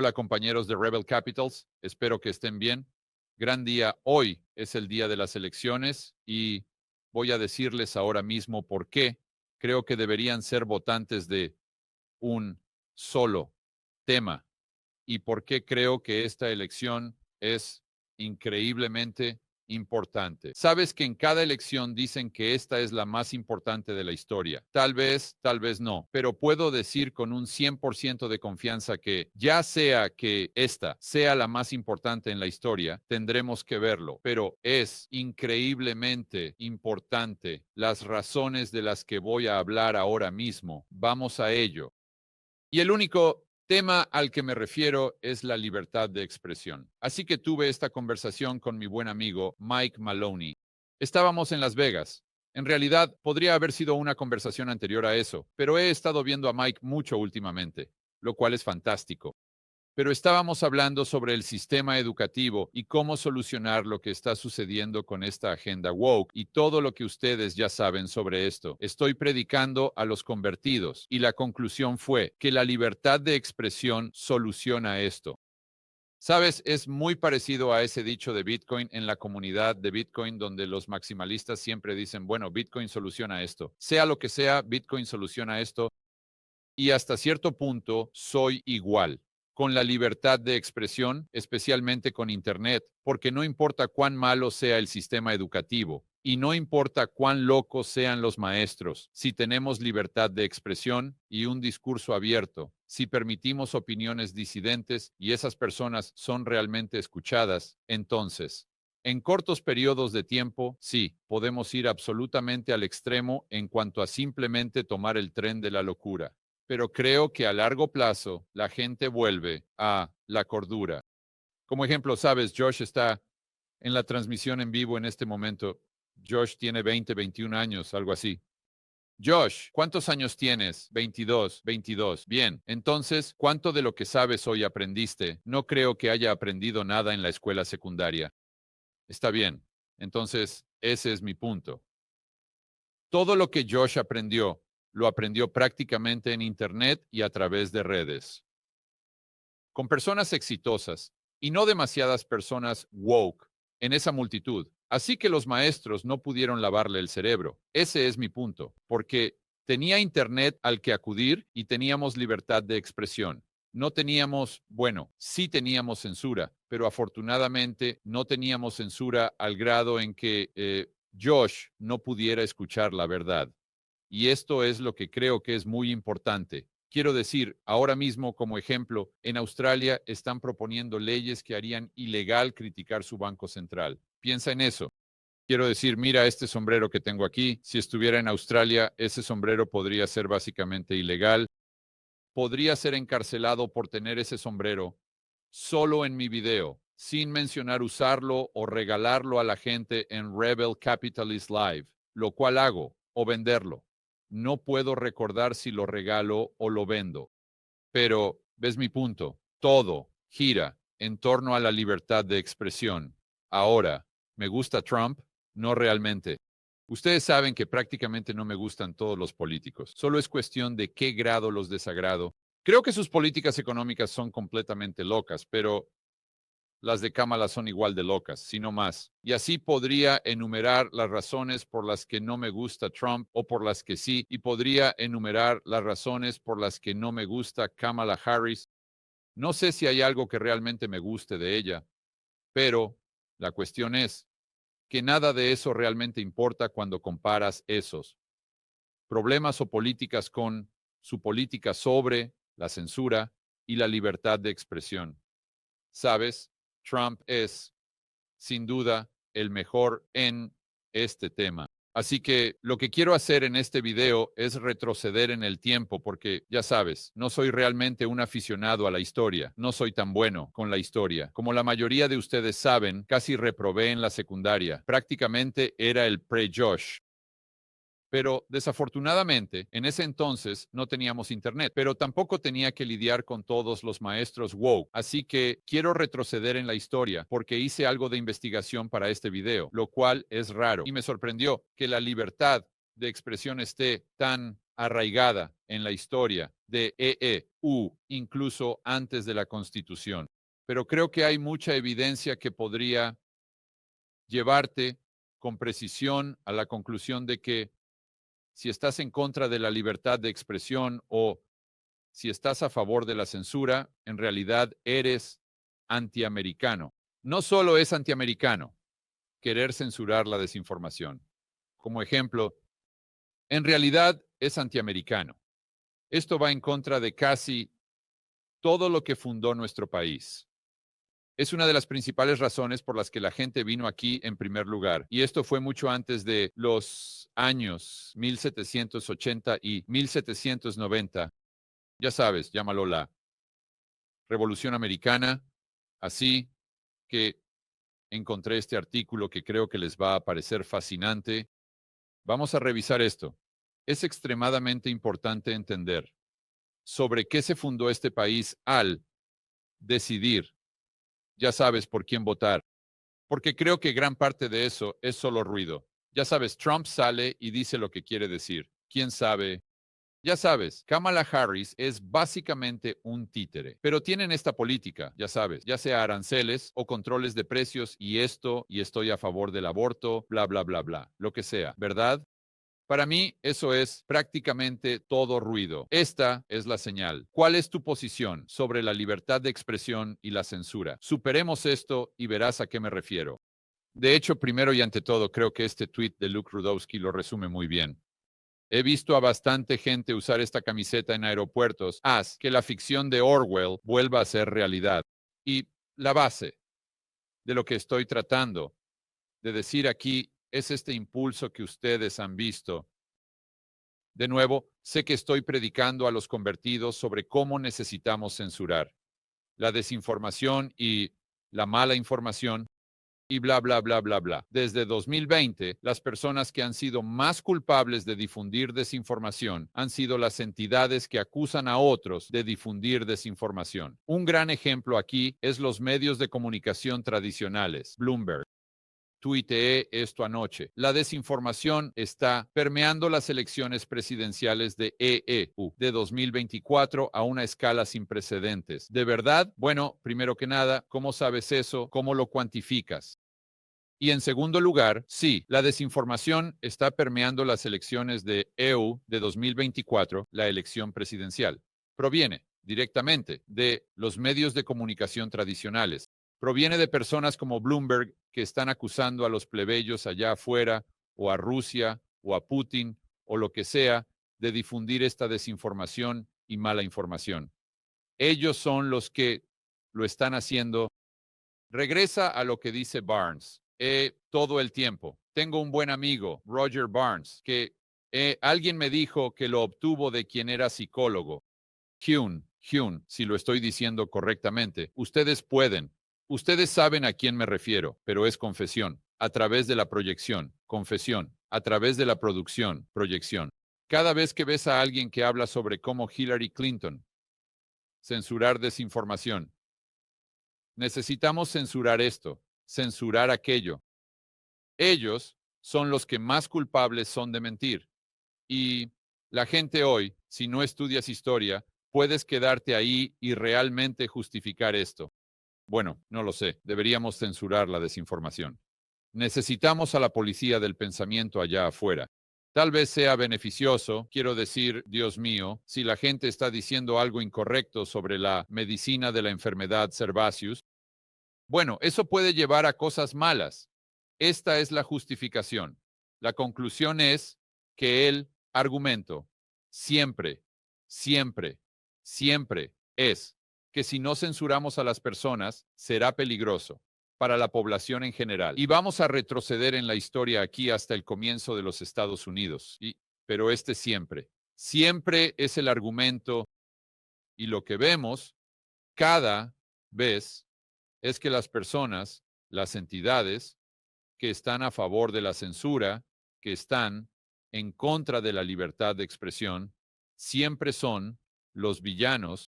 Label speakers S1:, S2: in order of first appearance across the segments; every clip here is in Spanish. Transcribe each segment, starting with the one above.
S1: Hola compañeros de Rebel Capitals, espero que estén bien. Gran día, hoy es el día de las elecciones y voy a decirles ahora mismo por qué creo que deberían ser votantes de un solo tema y por qué creo que esta elección es increíblemente importante. Sabes que en cada elección dicen que esta es la más importante de la historia. Tal vez no, pero puedo decir con un 100% de confianza que ya sea que esta sea la más importante en la historia, tendremos que verlo, pero es increíblemente importante las razones de las que voy a hablar ahora mismo. Vamos a ello. Y el único tema al que me refiero es la libertad de expresión. Así que tuve esta conversación con mi buen amigo Mike Maloney. Estábamos en Las Vegas. En realidad, podría haber sido una conversación anterior a eso, pero he estado viendo a Mike mucho últimamente, lo cual es fantástico. Pero estábamos hablando sobre el sistema educativo y cómo solucionar lo que está sucediendo con esta agenda woke y todo lo que ustedes ya saben sobre esto. Estoy predicando a los convertidos y la conclusión fue que la libertad de expresión soluciona esto. Sabes, es muy parecido a ese dicho de Bitcoin en la comunidad de Bitcoin donde los maximalistas siempre dicen, bueno, Bitcoin soluciona esto. Sea lo que sea, Bitcoin soluciona esto y hasta cierto punto soy igual con la libertad de expresión, especialmente con Internet, porque no importa cuán malo sea el sistema educativo y no importa cuán locos sean los maestros, si tenemos libertad de expresión y un discurso abierto, si permitimos opiniones disidentes y esas personas son realmente escuchadas, entonces en cortos periodos de tiempo, sí, podemos ir absolutamente al extremo en cuanto a simplemente tomar el tren de la locura, pero creo que a largo plazo la gente vuelve a la cordura. Como ejemplo, sabes, Josh está en la transmisión en vivo en este momento. Josh tiene 20, 21 años, algo así. Josh, ¿cuántos años tienes? 22, 22. Bien, entonces, ¿cuánto de lo que sabes hoy aprendiste? No creo que haya aprendido nada en la escuela secundaria. Está bien. Entonces, ese es mi punto. Todo lo que Josh aprendió, lo aprendió prácticamente en Internet y a través de redes. Con personas exitosas y no demasiadas personas woke en esa multitud. Así que los maestros no pudieron lavarle el cerebro. Ese es mi punto, porque tenía Internet al que acudir y teníamos libertad de expresión. No teníamos, bueno, sí teníamos censura, pero afortunadamente no teníamos censura al grado en que Josh no pudiera escuchar la verdad. Y esto es lo que creo que es muy importante. Quiero decir, ahora mismo, como ejemplo, en Australia están proponiendo leyes que harían ilegal criticar su banco central. Piensa en eso. Quiero decir, mira este sombrero que tengo aquí. Si estuviera en Australia, ese sombrero podría ser básicamente ilegal. Podría ser encarcelado por tener ese sombrero solo en mi video, sin mencionar usarlo o regalarlo a la gente en Rebel Capitalist Live, lo cual hago, o venderlo. No puedo recordar si lo regalo o lo vendo. Pero, ¿ves mi punto? Todo gira en torno a la libertad de expresión. Ahora, ¿me gusta Trump? No realmente. Ustedes saben que prácticamente no me gustan todos los políticos. Solo es cuestión de qué grado los desagrado. Creo que sus políticas económicas son completamente locas, pero las de Kamala son igual de locas, si no más. Y así podría enumerar las razones por las que no me gusta Trump o por las que sí, y podría enumerar las razones por las que no me gusta Kamala Harris. No sé si hay algo que realmente me guste de ella, pero la cuestión es que nada de eso realmente importa cuando comparas esos problemas o políticas con su política sobre la censura y la libertad de expresión. Sabes, Trump es sin duda el mejor en este tema. Así que lo que quiero hacer en este video es retroceder en el tiempo porque, ya sabes, no soy realmente un aficionado a la historia, no soy tan bueno con la historia. Como la mayoría de ustedes saben, casi reprobé en la secundaria. Prácticamente era el pre-Josh. Pero desafortunadamente, en ese entonces no teníamos internet, pero tampoco tenía que lidiar con todos los maestros woke. Así que quiero retroceder en la historia porque hice algo de investigación para este video, lo cual es raro. Y me sorprendió que la libertad de expresión esté tan arraigada en la historia de incluso antes de la Constitución. Pero creo que hay mucha evidencia que podría llevarte con precisión a la conclusión de que si estás en contra de la libertad de expresión o si estás a favor de la censura, en realidad eres antiamericano. No solo es antiamericano querer censurar la desinformación. Como ejemplo, en realidad es antiamericano. Esto va en contra de casi todo lo que fundó nuestro país. Es una de las principales razones por las que la gente vino aquí en primer lugar. Y esto fue mucho antes de los años 1780 y 1790. Ya sabes, llámalo la Revolución Americana. Así que encontré este artículo que creo que les va a parecer fascinante. Vamos a revisar esto. Es extremadamente importante entender sobre qué se fundó este país al decidir, ya sabes, por quién votar, porque creo que gran parte de eso es solo ruido. Ya sabes, Trump sale y dice lo que quiere decir. ¿Quién sabe? Ya sabes, Kamala Harris es básicamente un títere, pero tienen esta política, ya sabes, ya sea aranceles o controles de precios y esto, y estoy a favor del aborto, bla, bla, bla, bla, lo que sea, ¿verdad? Para mí, eso es prácticamente todo ruido. Esta es la señal. ¿Cuál es tu posición sobre la libertad de expresión y la censura? Superemos esto y verás a qué me refiero. De hecho, primero y ante todo, creo que este tweet de Luke Rudowski lo resume muy bien. He visto a bastante gente usar esta camiseta en aeropuertos. Haz que la ficción de Orwell vuelva a ser realidad. Y la base de lo que estoy tratando de decir aquí es este impulso que ustedes han visto. De nuevo, sé que estoy predicando a los convertidos sobre cómo necesitamos censurar la desinformación y la mala información y bla, bla, bla, bla, bla. Desde 2020, las personas que han sido más culpables de difundir desinformación han sido las entidades que acusan a otros de difundir desinformación. Un gran ejemplo aquí es los medios de comunicación tradicionales, Bloomberg. Tuiteé esto anoche. La desinformación está permeando las elecciones presidenciales de de 2024 a una escala sin precedentes. ¿De verdad? Bueno, primero que nada, ¿cómo sabes eso? ¿Cómo lo cuantificas? Y en segundo lugar, sí, la desinformación está permeando las elecciones de de 2024, la elección presidencial. Proviene directamente de los medios de comunicación tradicionales. Proviene de personas como Bloomberg que están acusando a los plebeyos allá afuera o a Rusia o a Putin o lo que sea de difundir esta desinformación y mala información. Ellos son los que lo están haciendo. Regresa a lo que dice Barnes. Todo el tiempo. Tengo un buen amigo, Roger Barnes, que alguien me dijo que lo obtuvo de quien era psicólogo. Hyun, si lo estoy diciendo correctamente. Ustedes pueden. Ustedes saben a quién me refiero, pero es confesión. A través de la proyección. Confesión. A través de la producción. Proyección. Cada vez que ves a alguien que habla sobre cómo Hillary Clinton censurar desinformación, necesitamos censurar esto, censurar aquello. Ellos son los que más culpables son de mentir. Y la gente hoy, si no estudias historia, puedes quedarte ahí y realmente justificar esto. Bueno, no lo sé, deberíamos censurar la desinformación. Necesitamos a la policía del pensamiento allá afuera. Tal vez sea beneficioso, quiero decir, Dios mío, si la gente está diciendo algo incorrecto sobre la medicina de la enfermedad Servatius. Bueno, eso puede llevar a cosas malas. Esta es la justificación. La conclusión es que el argumento siempre, siempre, siempre es que si no censuramos a las personas, será peligroso para la población en general. Y vamos a retroceder en la historia aquí hasta el comienzo de los Estados Unidos. Pero este siempre, siempre es el argumento y lo que vemos cada vez es que las personas, las entidades que están a favor de la censura, que están en contra de la libertad de expresión, siempre son los villanos,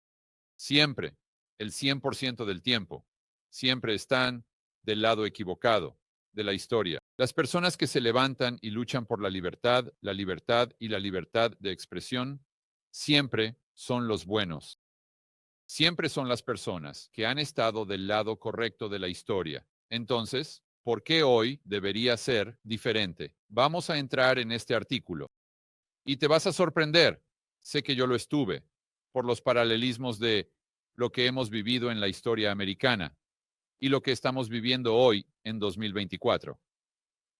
S1: siempre, el 100% del tiempo, siempre están del lado equivocado. de la historia. Las personas que se levantan y luchan por la libertad y la libertad de expresión siempre son los buenos. Siempre son las personas que han estado del lado correcto de la historia. Entonces, ¿por qué hoy debería ser diferente? Vamos a entrar en este artículo y te vas a sorprender. Sé que yo lo estuve por los paralelismos de lo que hemos vivido en la historia americana y lo que estamos viviendo hoy en 2024.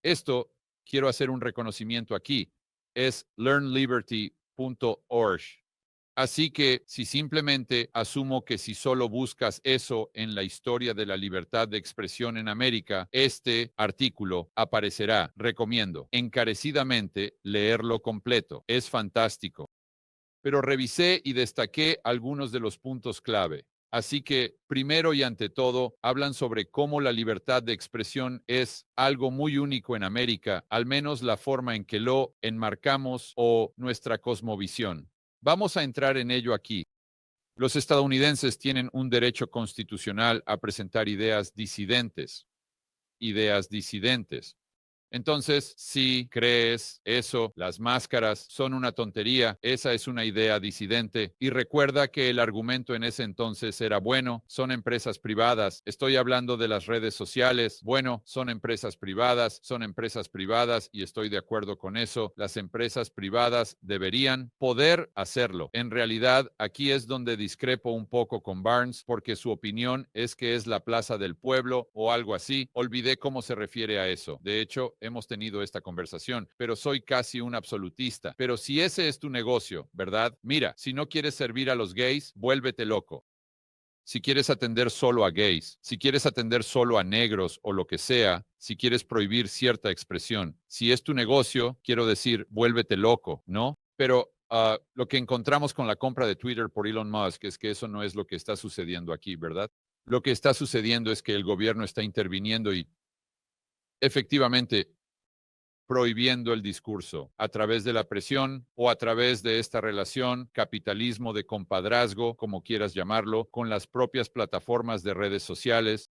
S1: Esto, quiero hacer un reconocimiento aquí, es learnliberty.org. Así que si simplemente asumo que si solo buscas eso en la historia de la libertad de expresión en América, este artículo aparecerá. Recomiendo encarecidamente leerlo completo. Es fantástico. Pero revisé y destaqué algunos de los puntos clave. Así que, primero y ante todo, hablan sobre cómo la libertad de expresión es algo muy único en América, al menos la forma en que lo enmarcamos o nuestra cosmovisión. Vamos a entrar en ello aquí. Los estadounidenses tienen un derecho constitucional a presentar ideas disidentes. Ideas disidentes. Entonces, si crees eso, las máscaras son una tontería, esa es una idea disidente. Y recuerda que el argumento en ese entonces era, bueno, son empresas privadas. Estoy hablando de las redes sociales. Bueno, son empresas privadas y estoy de acuerdo con eso. Las empresas privadas deberían poder hacerlo. En realidad, aquí es donde discrepo un poco con Barnes porque su opinión es que es la plaza del pueblo o algo así. Olvidé cómo se refiere a eso. De hecho, hemos tenido esta conversación, pero soy casi un absolutista. Pero si ese es tu negocio, ¿verdad? Mira, si no quieres servir a los gays, vuélvete loco. Si quieres atender solo a gays, si quieres atender solo a negros o lo que sea, si quieres prohibir cierta expresión, si es tu negocio, quiero decir, vuélvete loco, ¿no? Pero lo que encontramos con la compra de Twitter por Elon Musk es que eso no es lo que está sucediendo aquí, ¿verdad? Lo que está sucediendo es que el gobierno está interviniendo y efectivamente prohibiendo el discurso a través de la presión o a través de esta relación, capitalismo de compadrazgo, como quieras llamarlo, con las propias plataformas de redes sociales.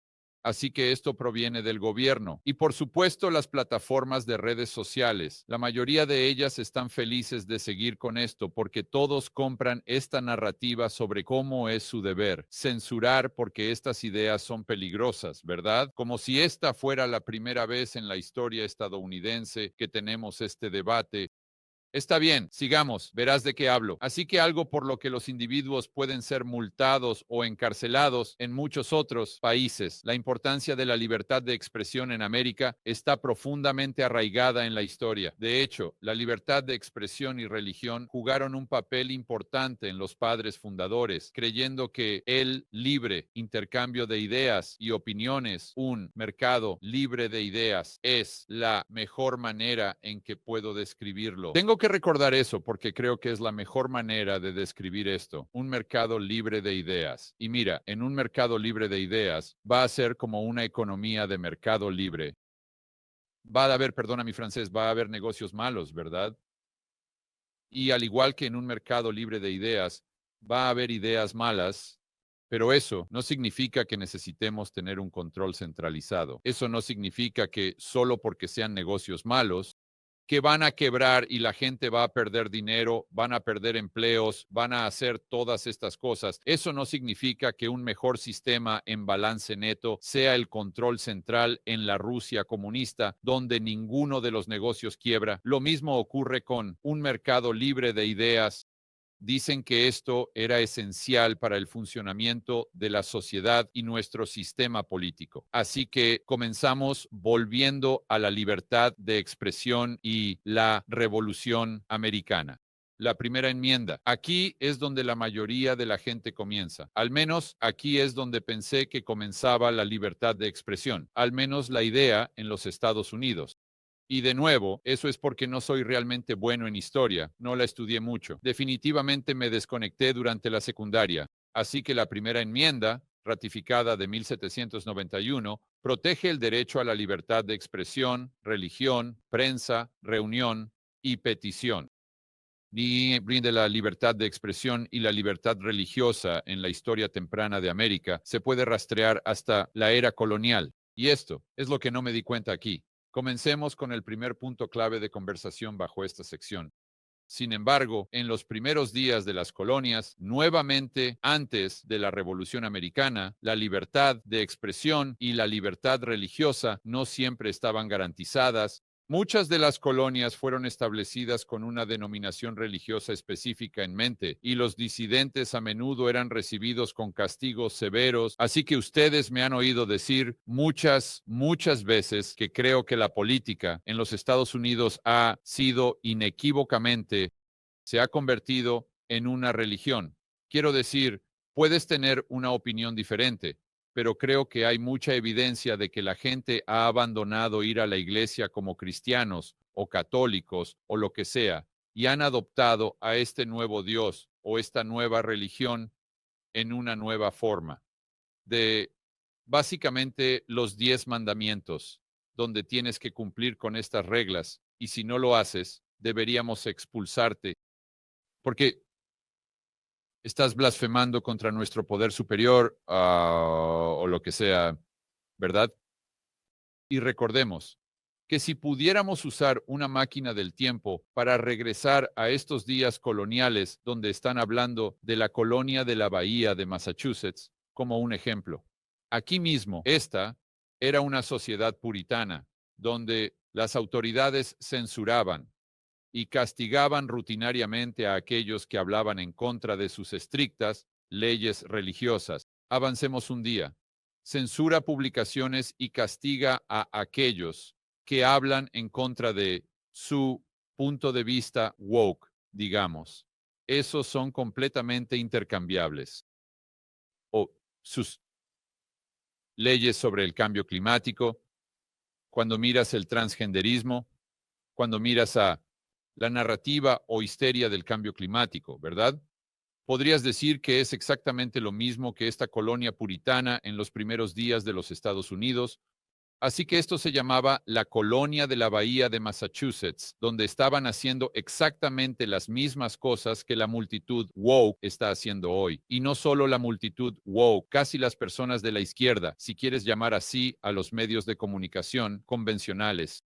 S1: Así que esto proviene del gobierno. Y por supuesto las plataformas de redes sociales. La mayoría de ellas están felices de seguir con esto porque todos compran esta narrativa sobre cómo es su deber. Censurar porque estas ideas son peligrosas, ¿verdad? Como si esta fuera la primera vez en la historia estadounidense que tenemos este debate. Está bien, sigamos, verás de qué hablo. Así que algo por lo que los individuos pueden ser multados o encarcelados en muchos otros países. La importancia de la libertad de expresión en América está profundamente arraigada en la historia. De hecho, la libertad de expresión y religión jugaron un papel importante en los padres fundadores, creyendo que el libre intercambio de ideas y opiniones, un mercado libre de ideas, es la mejor manera en que puedo describirlo. Tengo que recordar eso porque creo que es la mejor manera de describir esto, un mercado libre de ideas. Y mira, en un mercado libre de ideas va a ser como una economía de mercado libre. Va a haber, perdona mi francés, va a haber negocios malos, ¿verdad? Y al igual que en un mercado libre de ideas, va a haber ideas malas, pero eso no significa que necesitemos tener un control centralizado. Eso no significa que solo porque sean negocios malos, que van a quebrar y la gente va a perder dinero, van a perder empleos, van a hacer todas estas cosas. Eso no significa que un mejor sistema en balance neto sea el control central en la Rusia comunista, donde ninguno de los negocios quiebra. Lo mismo ocurre con un mercado libre de ideas. Dicen que esto era esencial para el funcionamiento de la sociedad y nuestro sistema político. Así que comenzamos volviendo a la libertad de expresión y la revolución americana. La primera enmienda. Aquí es donde la mayoría de la gente comienza. Al menos aquí es donde pensé que comenzaba la libertad de expresión. Al menos la idea en los Estados Unidos. Y de nuevo, eso es porque no soy realmente bueno en historia, no la estudié mucho. Definitivamente me desconecté durante la secundaria. Así que la primera enmienda, ratificada de 1791, protege el derecho a la libertad de expresión, religión, prensa, reunión y petición. Ni brinde la libertad de expresión y la libertad religiosa en la historia temprana de América se puede rastrear hasta la era colonial. Y esto es lo que no me di cuenta aquí. Comencemos con el primer punto clave de conversación bajo esta sección. Sin embargo, en los primeros días de las colonias, nuevamente antes de la Revolución Americana, la libertad de expresión y la libertad religiosa no siempre estaban garantizadas. Muchas de las colonias fueron establecidas con una denominación religiosa específica en mente, y los disidentes a menudo eran recibidos con castigos severos. Así que ustedes me han oído decir muchas veces que creo que la política en los Estados Unidos ha sido inequívocamente, se ha convertido en una religión. Quiero decir, puedes tener una opinión diferente, pero creo que hay mucha evidencia de que la gente ha abandonado ir a la iglesia como cristianos o católicos o lo que sea, y han adoptado a este nuevo Dios o esta nueva religión en una nueva forma. De básicamente los 10 mandamientos, donde tienes que cumplir con estas reglas, y si no lo haces, deberíamos expulsarte, porque estás blasfemando contra nuestro poder superior, o lo que sea, ¿verdad? Y recordemos que si pudiéramos usar una máquina del tiempo para regresar a estos días coloniales donde están hablando de la colonia de la Bahía de Massachusetts como un ejemplo. Aquí mismo, esta era una sociedad puritana donde las autoridades censuraban y castigaban rutinariamente a aquellos que hablaban en contra de sus estrictas leyes religiosas. Avancemos un día. Censura publicaciones y castiga a aquellos que hablan en contra de su punto de vista woke, digamos. Esos son completamente intercambiables. O sus leyes sobre el cambio climático, cuando miras el transgenderismo, cuando miras a la narrativa o histeria del cambio climático, ¿verdad? Podrías decir que es exactamente lo mismo que esta colonia puritana en los primeros días de los Estados Unidos. Así que esto se llamaba la colonia de la Bahía de Massachusetts, donde estaban haciendo exactamente las mismas cosas que la multitud woke está haciendo hoy. Y no solo la multitud woke, casi las personas de la izquierda, si quieres llamar así a los medios de comunicación convencionales.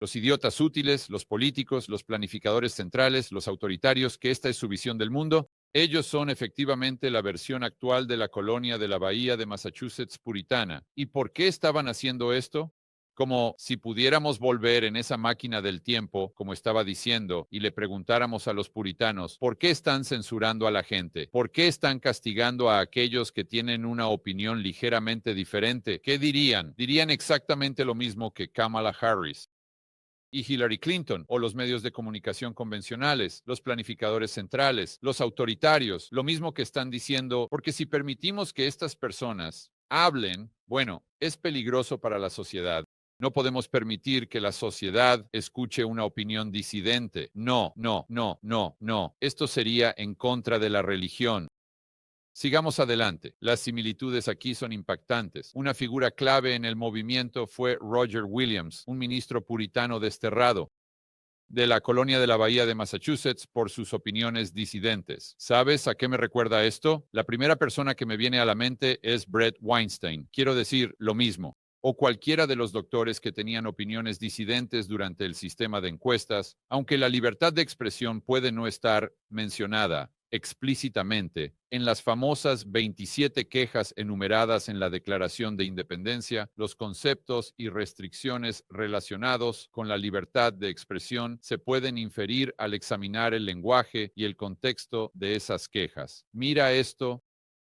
S1: Los idiotas útiles, los políticos, los planificadores centrales, los autoritarios, que esta es su visión del mundo, ellos son efectivamente la versión actual de la colonia de la Bahía de Massachusetts puritana. ¿Y por qué estaban haciendo esto? Como si pudiéramos volver en esa máquina del tiempo, como estaba diciendo, y le preguntáramos a los puritanos, ¿por qué están censurando a la gente? ¿Por qué están castigando a aquellos que tienen una opinión ligeramente diferente? ¿Qué dirían? Dirían exactamente lo mismo que Kamala Harris y Hillary Clinton, o los medios de comunicación convencionales, los planificadores centrales, los autoritarios, lo mismo que están diciendo, porque si permitimos que estas personas hablen, bueno, es peligroso para la sociedad. No podemos permitir que la sociedad escuche una opinión disidente. No, no, no, no, no. Esto sería en contra de la religión. Sigamos adelante. Las similitudes aquí son impactantes. Una figura clave en el movimiento fue Roger Williams, un ministro puritano desterrado de la colonia de la Bahía de Massachusetts por sus opiniones disidentes. ¿Sabes a qué me recuerda esto? La primera persona que me viene a la mente es Brett Weinstein. Quiero decir lo mismo. O cualquiera de los doctores que tenían opiniones disidentes durante el sistema de encuestas, aunque la libertad de expresión puede no estar mencionada explícitamente en las famosas 27 quejas enumeradas en la Declaración de Independencia, los conceptos y restricciones relacionados con la libertad de expresión se pueden inferir al examinar el lenguaje y el contexto de esas quejas. Mira esto,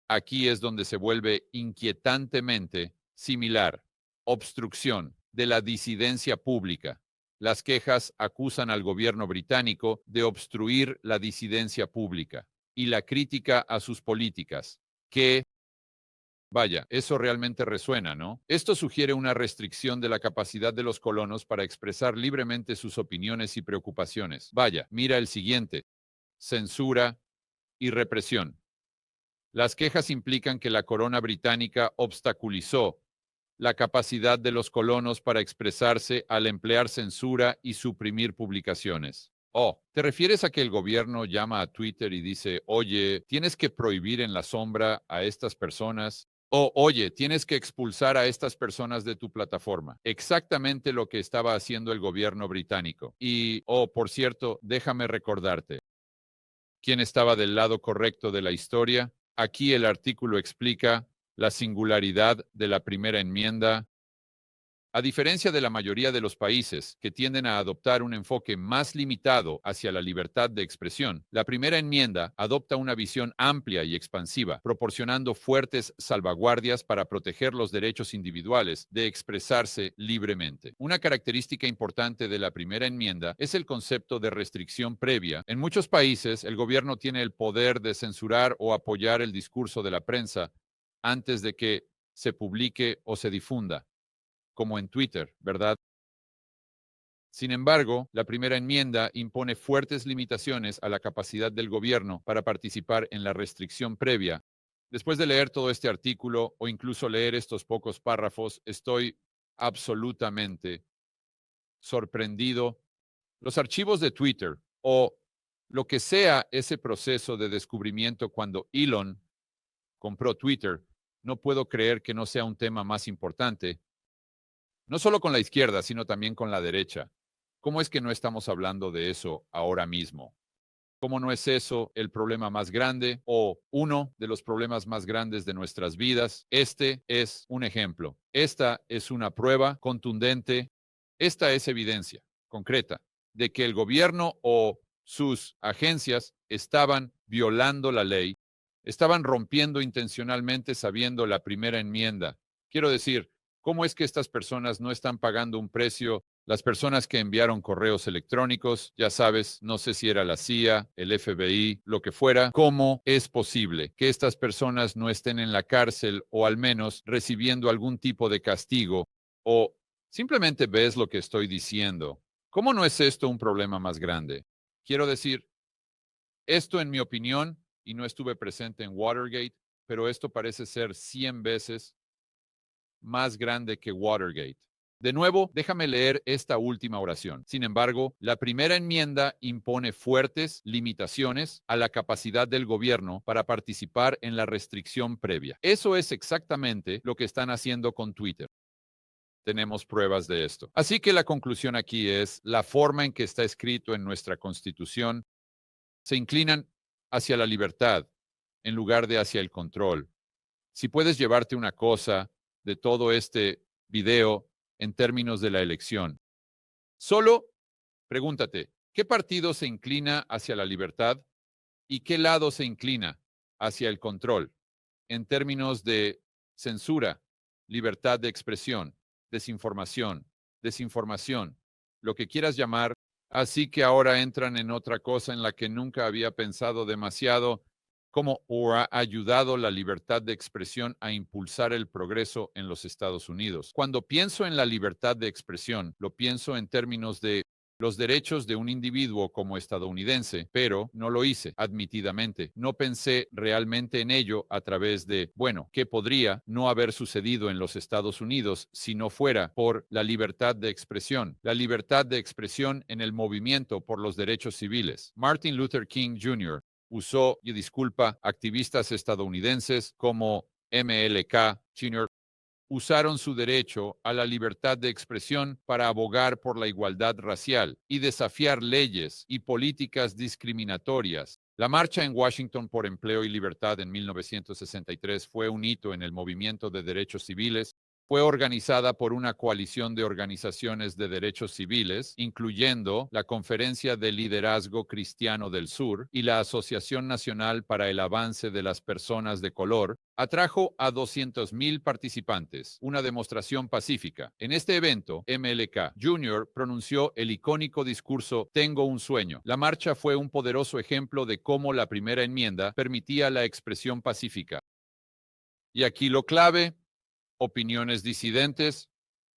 S1: aquí es donde se vuelve inquietantemente similar. Obstrucción de la disidencia pública. Las quejas acusan al gobierno británico de obstruir la disidencia pública y la crítica a sus políticas, que, vaya, eso realmente resuena, ¿no? Esto sugiere una restricción de la capacidad de los colonos para expresar libremente sus opiniones y preocupaciones. Vaya, mira el siguiente: censura y represión. Las quejas implican que la corona británica obstaculizó la capacidad de los colonos para expresarse al emplear censura y suprimir publicaciones. Oh, ¿te refieres a que el gobierno llama a Twitter y dice, oye, tienes que prohibir en la sombra a estas personas? O, oye, tienes que expulsar a estas personas de tu plataforma. Exactamente lo que estaba haciendo el gobierno británico. Y, oh, por cierto, déjame recordarte, ¿quién estaba del lado correcto de la historia? Aquí el artículo explica la singularidad de la primera enmienda. A diferencia de la mayoría de los países que tienden a adoptar un enfoque más limitado hacia la libertad de expresión, la primera enmienda adopta una visión amplia y expansiva, proporcionando fuertes salvaguardias para proteger los derechos individuales de expresarse libremente. Una característica importante de la primera enmienda es el concepto de restricción previa. En muchos países, el gobierno tiene el poder de censurar o apoyar el discurso de la prensa antes de que se publique o se difunda, como en Twitter, ¿verdad? Sin embargo, la primera enmienda impone fuertes limitaciones a la capacidad del gobierno para participar en la restricción previa. Después de leer todo este artículo o incluso leer estos pocos párrafos, estoy absolutamente sorprendido. Los archivos de Twitter o lo que sea ese proceso de descubrimiento cuando Elon compró Twitter, no puedo creer que no sea un tema más importante. No solo con la izquierda, sino también con la derecha. ¿Cómo es que no estamos hablando de eso ahora mismo? ¿Cómo no es eso el problema más grande o uno de los problemas más grandes de nuestras vidas? Este es un ejemplo. Esta es una prueba contundente. Esta es evidencia concreta de que el gobierno o sus agencias estaban violando la ley, estaban rompiendo intencionalmente sabiendo la primera enmienda. Quiero decir, ¿cómo es que estas personas no están pagando un precio? Las personas que enviaron correos electrónicos, ya sabes, no sé si era la CIA, el FBI, lo que fuera, ¿cómo es posible que estas personas no estén en la cárcel o al menos recibiendo algún tipo de castigo? O simplemente ves lo que estoy diciendo. ¿Cómo no es esto un problema más grande? Quiero decir, esto en mi opinión, y no estuve presente en Watergate, pero esto parece ser 100 veces más grande que Watergate. De nuevo, déjame leer esta última oración. Sin embargo, la primera enmienda impone fuertes limitaciones a la capacidad del gobierno para participar en la restricción previa. Eso es exactamente lo que están haciendo con Twitter. Tenemos pruebas de esto. Así que la conclusión aquí es la forma en que está escrito en nuestra Constitución se inclinan hacia la libertad en lugar de hacia el control. Si puedes llevarte una cosa de todo este video en términos de la elección, solo pregúntate, ¿qué partido se inclina hacia la libertad y qué lado se inclina hacia el control en términos de censura, libertad de expresión, desinformación, lo que quieras llamar? Así que ahora entran en otra cosa en la que nunca había pensado demasiado, cómo ha ayudado la libertad de expresión a impulsar el progreso en los Estados Unidos. Cuando pienso en la libertad de expresión, lo pienso en términos de los derechos de un individuo como estadounidense, pero no lo hice, admitidamente. No pensé realmente en ello a través de, bueno, ¿qué podría no haber sucedido en los Estados Unidos si no fuera por la libertad de expresión? La libertad de expresión en el movimiento por los derechos civiles. Martin Luther King Jr. usó, y disculpa, activistas estadounidenses como MLK Jr. usaron su derecho a la libertad de expresión para abogar por la igualdad racial y desafiar leyes y políticas discriminatorias. La marcha en Washington por empleo y libertad en 1963 fue un hito en el movimiento de derechos civiles. Fue organizada por una coalición de organizaciones de derechos civiles, incluyendo la Conferencia de Liderazgo Cristiano del Sur y la Asociación Nacional para el Avance de las Personas de Color. Atrajo a 200,000 participantes, una demostración pacífica. En este evento, MLK Jr. pronunció el icónico discurso Tengo un sueño. La marcha fue un poderoso ejemplo de cómo la primera enmienda permitía la expresión pacífica. Y aquí lo clave: opiniones disidentes,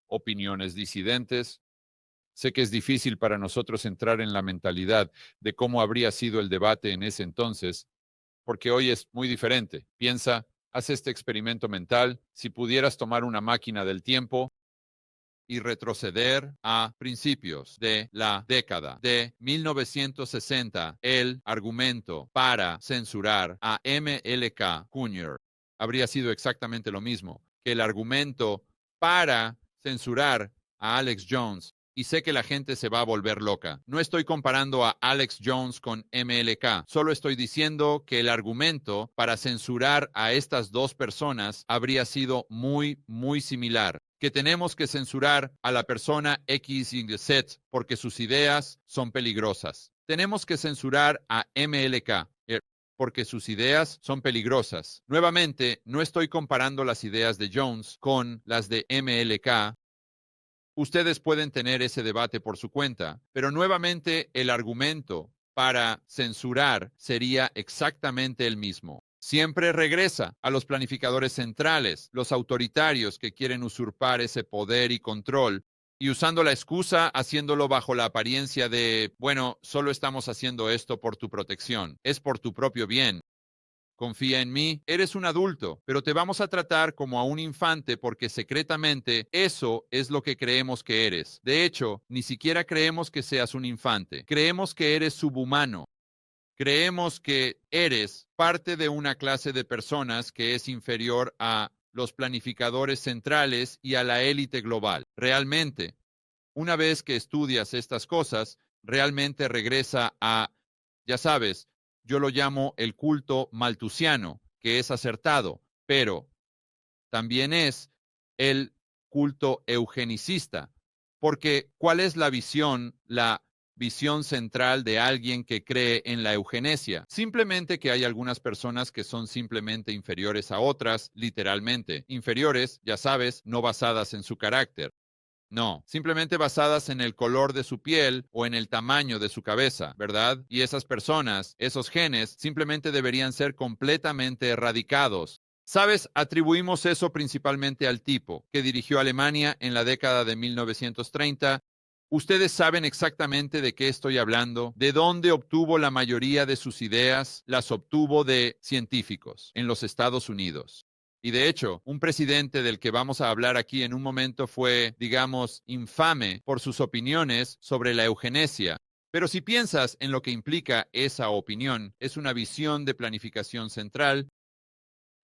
S1: opiniones disidentes. Sé que es difícil para nosotros entrar en la mentalidad de cómo habría sido el debate en ese entonces, porque hoy es muy diferente. Piensa, haz este experimento mental, si pudieras tomar una máquina del tiempo y retroceder a principios de la década de 1960, el argumento para censurar a MLK Jr. habría sido exactamente lo mismo, que el argumento para censurar a Alex Jones. Y sé que la gente se va a volver loca. No estoy comparando a Alex Jones con MLK. Solo estoy diciendo que el argumento para censurar a estas dos personas habría sido muy similar. Que tenemos que censurar a la persona X y Z porque sus ideas son peligrosas. Tenemos que censurar a MLK porque sus ideas son peligrosas. Nuevamente, no estoy comparando las ideas de Jones con las de MLK. Ustedes pueden tener ese debate por su cuenta, pero nuevamente el argumento para censurar sería exactamente el mismo. Siempre regresa a los planificadores centrales, los autoritarios que quieren usurpar ese poder y control, y usando la excusa, haciéndolo bajo la apariencia de, bueno, solo estamos haciendo esto por tu protección, es por tu propio bien. Confía en mí, eres un adulto, pero te vamos a tratar como a un infante porque secretamente eso es lo que creemos que eres. De hecho, ni siquiera creemos que seas un infante. Creemos que eres subhumano. Creemos que eres parte de una clase de personas que es inferior a los planificadores centrales y a la élite global. Realmente, una vez que estudias estas cosas, realmente regresa a, ya sabes, yo lo llamo el culto maltusiano, que es acertado, pero también es el culto eugenicista, porque ¿cuál es la visión central de alguien que cree en la eugenesia? Simplemente que hay algunas personas que son simplemente inferiores a otras, literalmente. Inferiores, ya sabes, no basadas en su carácter. No, simplemente basadas en el color de su piel o en el tamaño de su cabeza, ¿verdad? Y esas personas, esos genes, simplemente deberían ser completamente erradicados. ¿Sabes? Atribuimos eso principalmente al tipo que dirigió Alemania en la década de 1930. Ustedes saben exactamente de qué estoy hablando, de dónde obtuvo la mayoría de sus ideas, las obtuvo de científicos en los Estados Unidos. Y de hecho, un presidente del que vamos a hablar aquí en un momento fue, digamos, infame por sus opiniones sobre la eugenesia. Pero si piensas en lo que implica esa opinión, es una visión de planificación central,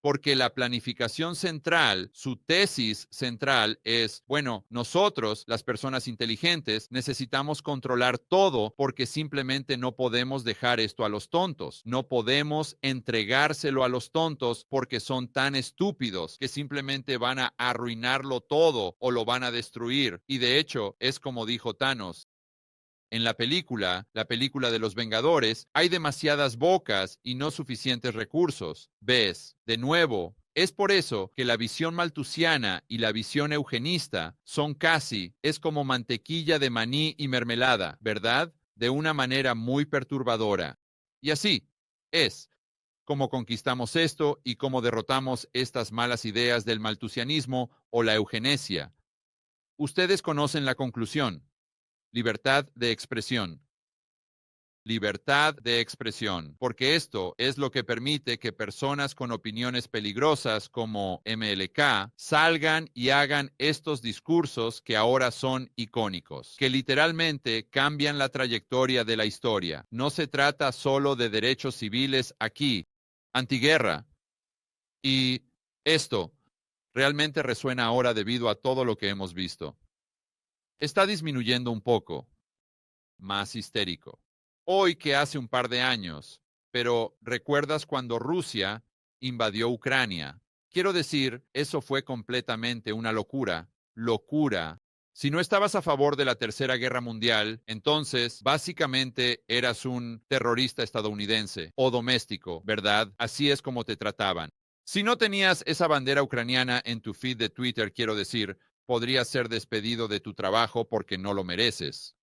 S1: porque la planificación central, su tesis central es, bueno, nosotros, las personas inteligentes, necesitamos controlar todo porque simplemente no podemos dejar esto a los tontos. No podemos entregárselo a los tontos porque son tan estúpidos que simplemente van a arruinarlo todo o lo van a destruir. Y de hecho, es como dijo Thanos. En la película de los Vengadores, hay demasiadas bocas y no suficientes recursos. ¿Ves? De nuevo, es por eso que la visión maltusiana y la visión eugenista son es como mantequilla de maní y mermelada, ¿verdad? De una manera muy perturbadora. Y así es como conquistamos esto y cómo derrotamos estas malas ideas del maltusianismo o la eugenesia. Ustedes conocen la conclusión. Libertad de expresión. Libertad de expresión, porque esto es lo que permite que personas con opiniones peligrosas como MLK salgan y hagan estos discursos que ahora son icónicos, que literalmente cambian la trayectoria de la historia. No se trata solo de derechos civiles aquí, antiguerra, y esto realmente resuena ahora debido a todo lo que hemos visto. Está disminuyendo un poco, más histérico. Hoy que hace un par de años, pero ¿recuerdas cuando Rusia invadió Ucrania? Quiero decir, eso fue completamente una locura. Locura. Si no estabas a favor de la Tercera Guerra Mundial, entonces básicamente eras un terrorista estadounidense o doméstico, ¿verdad? Así es como te trataban. Si no tenías esa bandera ucraniana en tu feed de Twitter, quiero decir, podrías ser despedido de tu trabajo porque no lo mereces.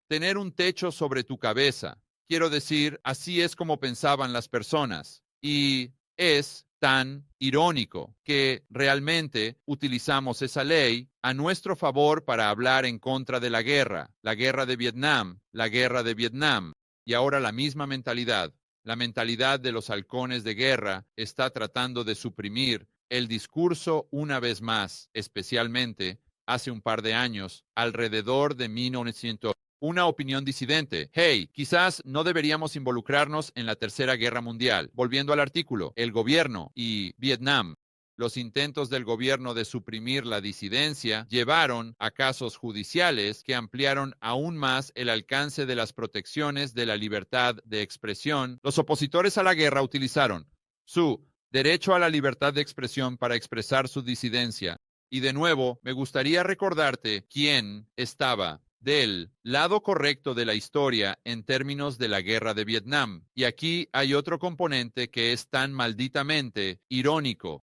S1: Tener un techo sobre tu cabeza. Quiero decir, así es como pensaban las personas. Y es tan irónico que realmente utilizamos esa ley a nuestro favor para hablar en contra de la guerra de Vietnam, la guerra de Vietnam. Y ahora la misma mentalidad, la mentalidad de los halcones de guerra está tratando de suprimir el discurso una vez más, especialmente hace un par de años, alrededor de 1900. Una opinión disidente. Hey, quizás no deberíamos involucrarnos en la Tercera Guerra Mundial. Volviendo al artículo, el gobierno y Vietnam. Los intentos del gobierno de suprimir la disidencia llevaron a casos judiciales que ampliaron aún más el alcance de las protecciones de la libertad de expresión. Los opositores a la guerra utilizaron su derecho a la libertad de expresión para expresar su disidencia. Y de nuevo, me gustaría recordarte quién estaba del lado correcto de la historia en términos de la guerra de Vietnam. Y aquí hay otro componente que es tan malditamente irónico.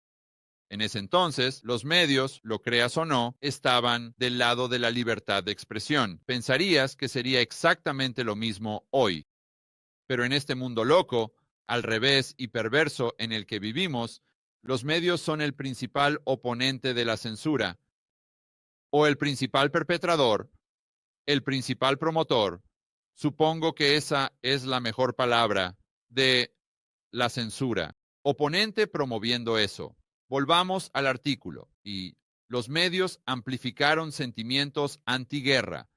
S1: En ese entonces, los medios, lo creas o no, estaban del lado de la libertad de expresión. Pensarías que sería exactamente lo mismo hoy. Pero en este mundo loco, al revés y perverso en el que vivimos, los medios son el principal oponente de la censura, o el principal perpetrador, el principal promotor, supongo que esa es la mejor palabra, de la censura. Oponente promoviendo eso. Volvamos al artículo. Y los medios amplificaron sentimientos antiguerra.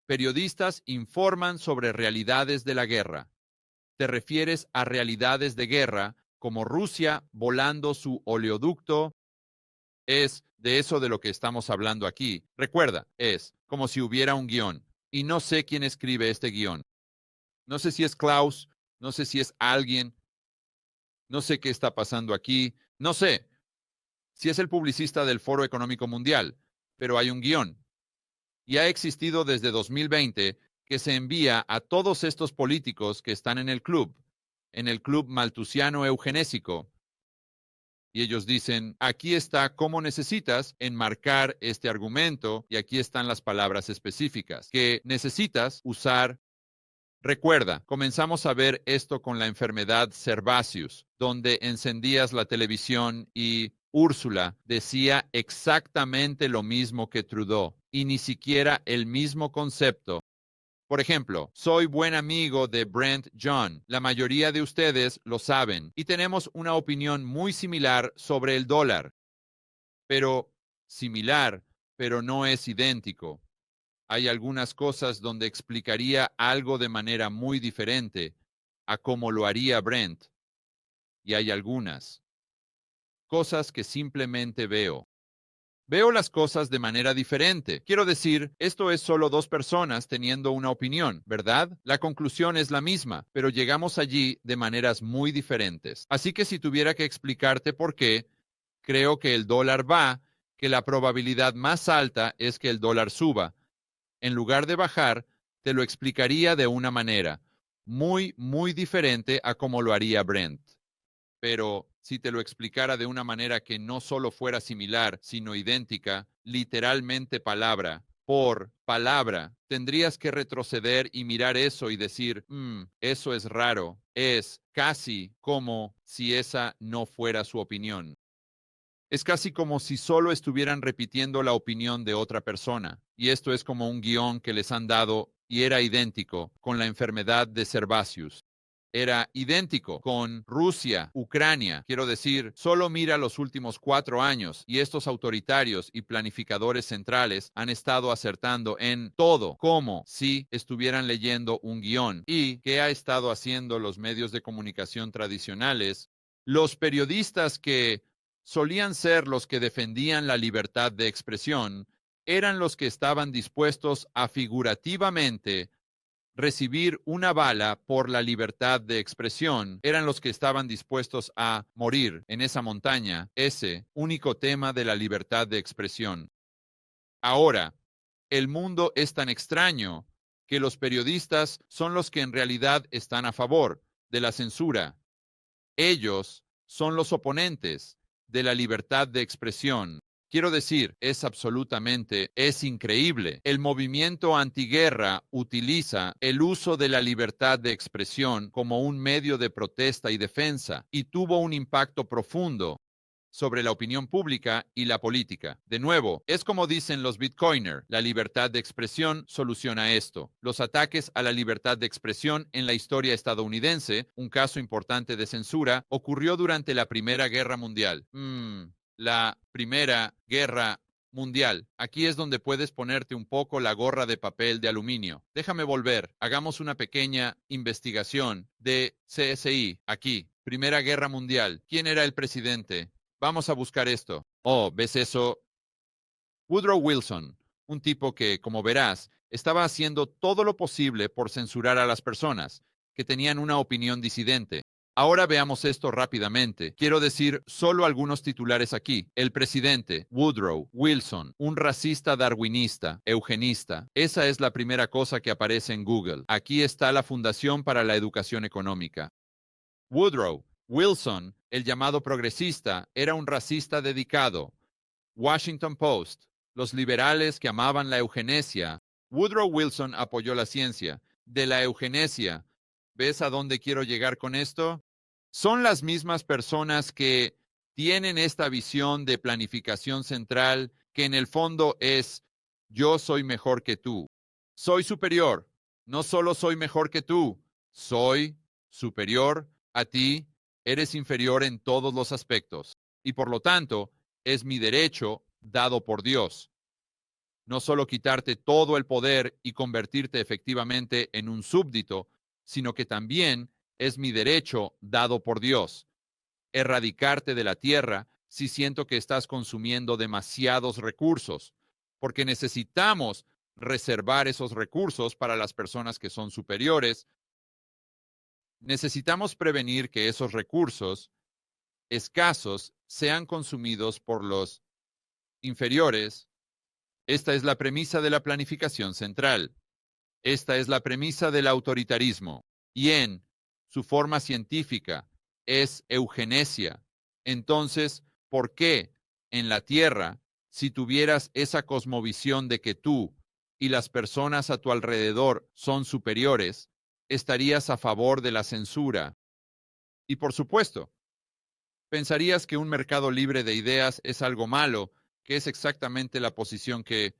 S1: Periodistas informan sobre realidades de la guerra. Te refieres a realidades de guerra como Rusia volando su oleoducto. Es de eso de lo que estamos hablando aquí. Recuerda, es como si hubiera un guión. Y no sé quién escribe este guión. No sé si es Klaus, no sé si es alguien, no sé qué está pasando aquí, no sé si es el publicista del Foro Económico Mundial, pero hay un guión. Y ha existido desde 2020 que se envía a todos estos políticos que están en el club maltusiano eugenésico. Y ellos dicen, aquí está cómo necesitas enmarcar este argumento y aquí están las palabras específicas que necesitas usar. Recuerda, comenzamos a ver esto con la enfermedad Servatius, donde encendías la televisión y Úrsula decía exactamente lo mismo que Trudeau y ni siquiera el mismo concepto. Por ejemplo, soy buen amigo de Brent John. La mayoría de ustedes lo saben y tenemos una opinión muy similar sobre el dólar. Pero similar, pero no es idéntico. Hay algunas cosas donde explicaría algo de manera muy diferente a cómo lo haría Brent. Y hay algunas cosas que simplemente veo. Veo las cosas de manera diferente. Quiero decir, esto es solo dos personas teniendo una opinión, ¿verdad? La conclusión es la misma, pero llegamos allí de maneras muy diferentes. Así que si tuviera que explicarte por qué, creo que el dólar va, que la probabilidad más alta es que el dólar suba. En lugar de bajar, te lo explicaría de una manera muy, muy diferente a como lo haría Brent. Pero si te lo explicara de una manera que no solo fuera similar, sino idéntica, literalmente palabra por palabra, tendrías que retroceder y mirar eso y decir, eso es raro, es casi como si esa no fuera su opinión. Es casi como si solo estuvieran repitiendo la opinión de otra persona. Y esto es como un guión que les han dado y era idéntico con la enfermedad de Servatius. Era idéntico con Rusia, Ucrania. Quiero decir, solo mira los últimos 4 años y estos autoritarios y planificadores centrales han estado acertando en todo, como si estuvieran leyendo un guión. ¿Y qué ha estado haciendo los medios de comunicación tradicionales? Los periodistas que solían ser los que defendían la libertad de expresión eran los que estaban dispuestos a figurativamente recibir una bala por la libertad de expresión, eran los que estaban dispuestos a morir en esa montaña, ese único tema de la libertad de expresión. Ahora, el mundo es tan extraño que los periodistas son los que en realidad están a favor de la censura. Ellos son los oponentes de la libertad de expresión. Quiero decir, es increíble. El movimiento antiguerra utiliza el uso de la libertad de expresión como un medio de protesta y defensa y tuvo un impacto profundo sobre la opinión pública y la política. De nuevo, es como dicen los Bitcoiner, la libertad de expresión soluciona esto. Los ataques a la libertad de expresión en la historia estadounidense, un caso importante de censura, ocurrió durante la Primera Guerra Mundial. La Primera Guerra mundial. Aquí es donde puedes ponerte un poco la gorra de papel de aluminio. Déjame volver. Hagamos una pequeña investigación de CSI. Aquí. Primera Guerra Mundial. ¿Quién era el presidente? Vamos a buscar esto. Oh, ¿ves eso? Woodrow Wilson, un tipo que, como verás, estaba haciendo todo lo posible por censurar a las personas que tenían una opinión disidente. Ahora veamos esto rápidamente. Quiero decir solo algunos titulares aquí. El presidente, Woodrow Wilson, un racista darwinista, eugenista. Esa es la primera cosa que aparece en Google. Aquí está la Fundación para la Educación Económica. Woodrow Wilson, el llamado progresista, era un racista dedicado. Washington Post, los liberales que amaban la eugenesia. Woodrow Wilson apoyó la ciencia. De la eugenesia. ¿Ves a dónde quiero llegar con esto? Son las mismas personas que tienen esta visión de planificación central que en el fondo es yo soy mejor que tú. Soy superior. No solo soy mejor que tú, soy superior a ti. Eres inferior en todos los aspectos. Y por lo tanto, es mi derecho dado por Dios. No solo quitarte todo el poder y convertirte efectivamente en un súbdito, sino que también es mi derecho dado por Dios. Erradicarte de la tierra si siento que estás consumiendo demasiados recursos, porque necesitamos reservar esos recursos para las personas que son superiores. Necesitamos prevenir que esos recursos escasos sean consumidos por los inferiores. Esta es la premisa de la planificación central. Esta es la premisa del autoritarismo. Y en su forma científica es eugenesia. Entonces, ¿por qué en la Tierra, si tuvieras esa cosmovisión de que tú y las personas a tu alrededor son superiores, estarías a favor de la censura? Y por supuesto, pensarías que un mercado libre de ideas es algo malo, que es exactamente la posición que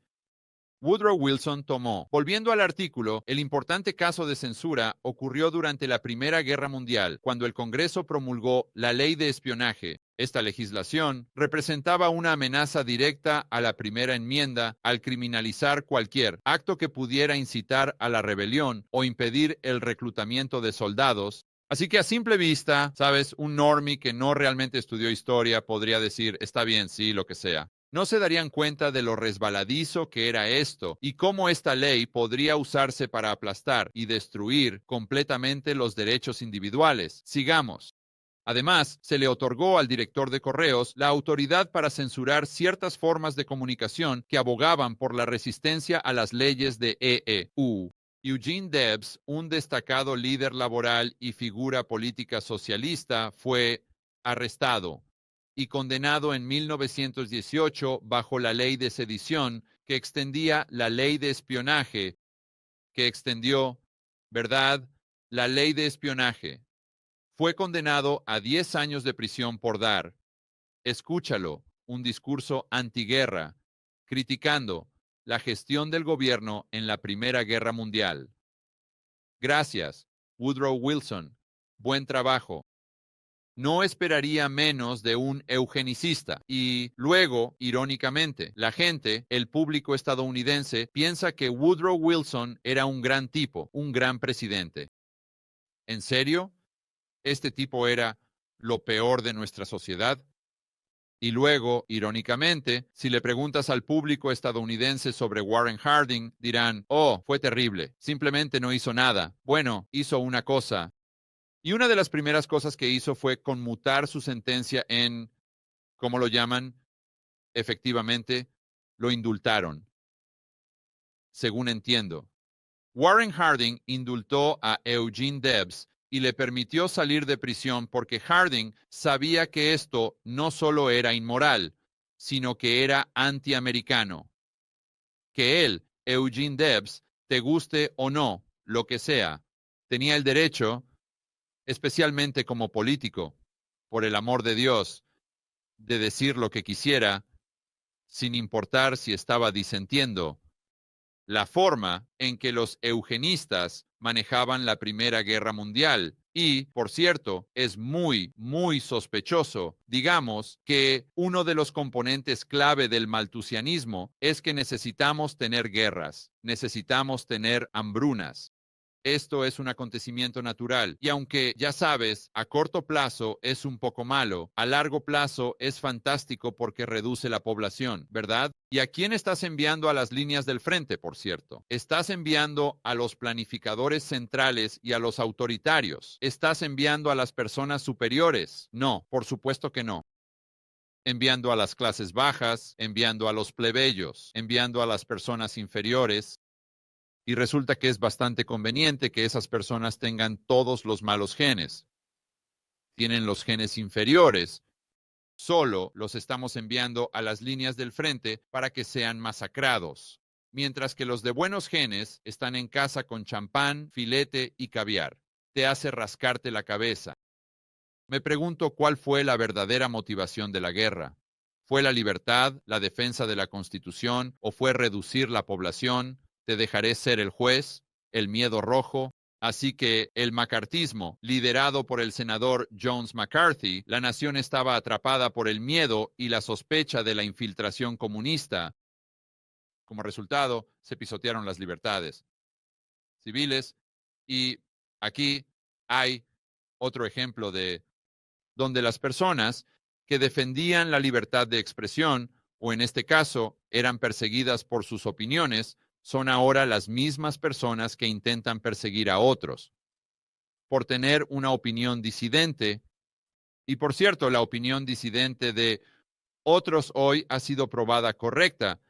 S1: Woodrow Wilson tomó. Volviendo al artículo, el importante caso de censura ocurrió durante la Primera Guerra Mundial, cuando el Congreso promulgó la Ley de Espionaje. Esta legislación representaba una amenaza directa a la primera enmienda al criminalizar cualquier acto que pudiera incitar a la rebelión o impedir el reclutamiento de soldados. Así que a simple vista, sabes, un normie que no realmente estudió historia podría decir, está bien, sí, lo que sea. No se darían cuenta de lo resbaladizo que era esto y cómo esta ley podría usarse para aplastar y destruir completamente los derechos individuales. Sigamos. Además, se le otorgó al director de correos la autoridad para censurar ciertas formas de comunicación que abogaban por la resistencia a las leyes de EEU. Eugene Debs, un destacado líder laboral y figura política socialista, fue arrestado y condenado en 1918 bajo la ley de sedición que extendía la ley de espionaje, que extendió, ¿verdad? La ley de espionaje. Fue condenado a 10 años de prisión por dar, escúchalo, un discurso antiguerra, criticando la gestión del gobierno en la Primera Guerra Mundial. Gracias, Woodrow Wilson. Buen trabajo. No esperaría menos de un eugenicista. Y luego, irónicamente, la gente, el público estadounidense, piensa que Woodrow Wilson era un gran tipo, un gran presidente. ¿En serio? ¿Este tipo era lo peor de nuestra sociedad? Y luego, irónicamente, si le preguntas al público estadounidense sobre Warren Harding, dirán, oh, fue terrible, simplemente no hizo nada. Bueno, hizo una cosa. Y una de las primeras cosas que hizo fue conmutar su sentencia en, ¿cómo lo llaman? Efectivamente, lo indultaron, según entiendo. Warren Harding indultó a Eugene Debs y le permitió salir de prisión porque Harding sabía que esto no solo era inmoral, sino que era antiamericano. Que él, Eugene Debs, te guste o no, lo que sea, tenía el derecho, especialmente como político, por el amor de Dios, de decir lo que quisiera, sin importar si estaba disentiendo. La forma en que los eugenistas manejaban la Primera Guerra Mundial Y, por cierto, es muy, muy sospechoso, digamos, que uno de los componentes clave del maltusianismo es que necesitamos tener guerras, necesitamos tener hambrunas. Esto es un acontecimiento natural y aunque ya sabes, a corto plazo es un poco malo, a largo plazo es fantástico porque reduce la población, ¿verdad? ¿Y a quién estás enviando a las líneas del frente, por cierto? Estás enviando a los planificadores centrales y a los autoritarios. ¿Estás enviando a las personas superiores? No, por supuesto que no. Enviando a las clases bajas, enviando a los plebeyos, enviando a las personas inferiores, y resulta que es bastante conveniente que esas personas tengan todos los malos genes. Tienen los genes inferiores. Solo los estamos enviando a las líneas del frente para que sean masacrados, mientras que los de buenos genes están en casa con champán, filete y caviar. Te hace rascarte la cabeza. Me pregunto cuál fue la verdadera motivación de la guerra. ¿Fue la libertad, la defensa de la Constitución o fue reducir la población? Te dejaré ser el juez, el miedo rojo. Así que el macartismo, liderado por el senador Jones McCarthy, la nación estaba atrapada por el miedo y la sospecha de la infiltración comunista. Como resultado, se pisotearon las libertades civiles y aquí hay otro ejemplo de donde las personas que defendían la libertad de expresión, o en este caso, eran perseguidas por sus opiniones, son ahora las mismas personas que intentan perseguir a otros por tener una opinión disidente. Y por cierto, la opinión disidente de otros hoy ha sido probada correcta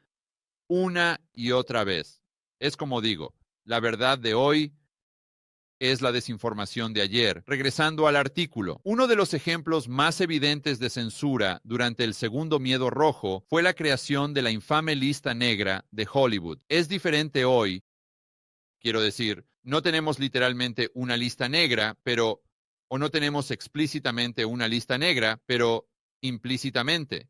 S1: una y otra vez. Es como digo, la verdad de hoy es la desinformación de ayer. Regresando al artículo, uno de los ejemplos más evidentes de censura durante el segundo miedo rojo fue la creación de la infame lista negra de Hollywood. Es diferente hoy, quiero decir, no tenemos literalmente una lista negra, o no tenemos explícitamente una lista negra, pero implícitamente.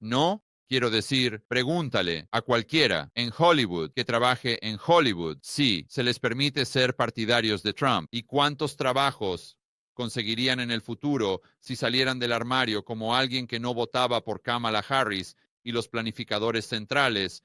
S1: No, quiero decir, pregúntale a cualquiera en Hollywood que trabaje en Hollywood si se les permite ser partidarios de Trump y cuántos trabajos conseguirían en el futuro si salieran del armario como alguien que no votaba por Kamala Harris y los planificadores centrales.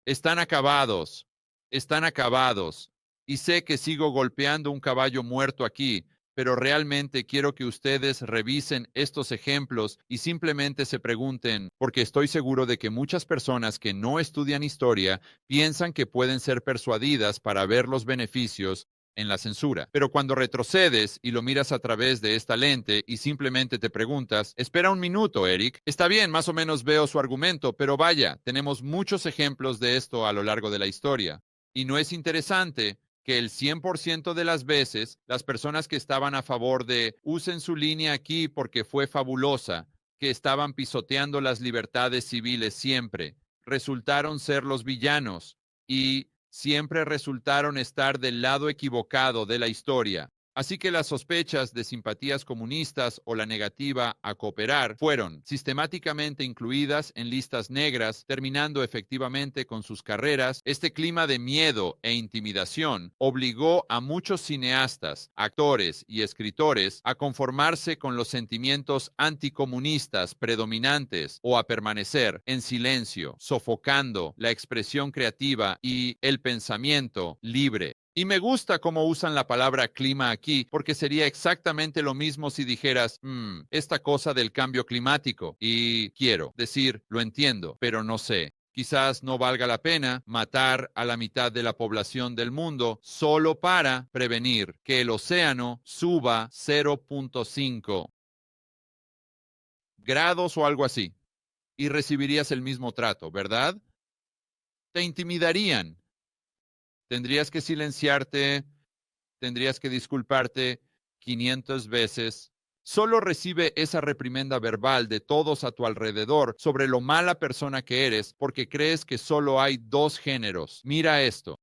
S1: Están acabados, están acabados. Y sé que sigo golpeando un caballo muerto aquí, pero realmente quiero que ustedes revisen estos ejemplos y simplemente se pregunten, porque estoy seguro de que muchas personas que no estudian historia piensan que pueden ser persuadidas para ver los beneficios en la censura. Pero cuando retrocedes y lo miras a través de esta lente y simplemente te preguntas, espera un minuto, Eric, está bien, más o menos veo su argumento, pero vaya, tenemos muchos ejemplos de esto a lo largo de la historia. Y no es interesante que el 100% de las veces las personas que estaban a favor de usen su línea aquí porque fue fabulosa, que estaban pisoteando las libertades civiles siempre, resultaron ser los villanos y siempre resultaron estar del lado equivocado de la historia. Así que las sospechas de simpatías comunistas o la negativa a cooperar fueron sistemáticamente incluidas en listas negras, terminando efectivamente con sus carreras. Este clima de miedo e intimidación obligó a muchos cineastas, actores y escritores a conformarse con los sentimientos anticomunistas predominantes o a permanecer en silencio, sofocando la expresión creativa y el pensamiento libre. Y me gusta cómo usan la palabra clima aquí, porque sería exactamente lo mismo si dijeras, esta cosa del cambio climático. Y quiero decir, lo entiendo, pero no sé. Quizás no valga la pena matar a la mitad de la población del mundo solo para prevenir que el océano suba 0.5 grados o algo así. Y recibirías el mismo trato, ¿verdad? Te intimidarían. Tendrías que silenciarte, tendrías que disculparte 500 veces. Solo recibe esa reprimenda verbal de todos a tu alrededor sobre lo mala persona que eres porque crees que solo hay dos géneros. Mira esto.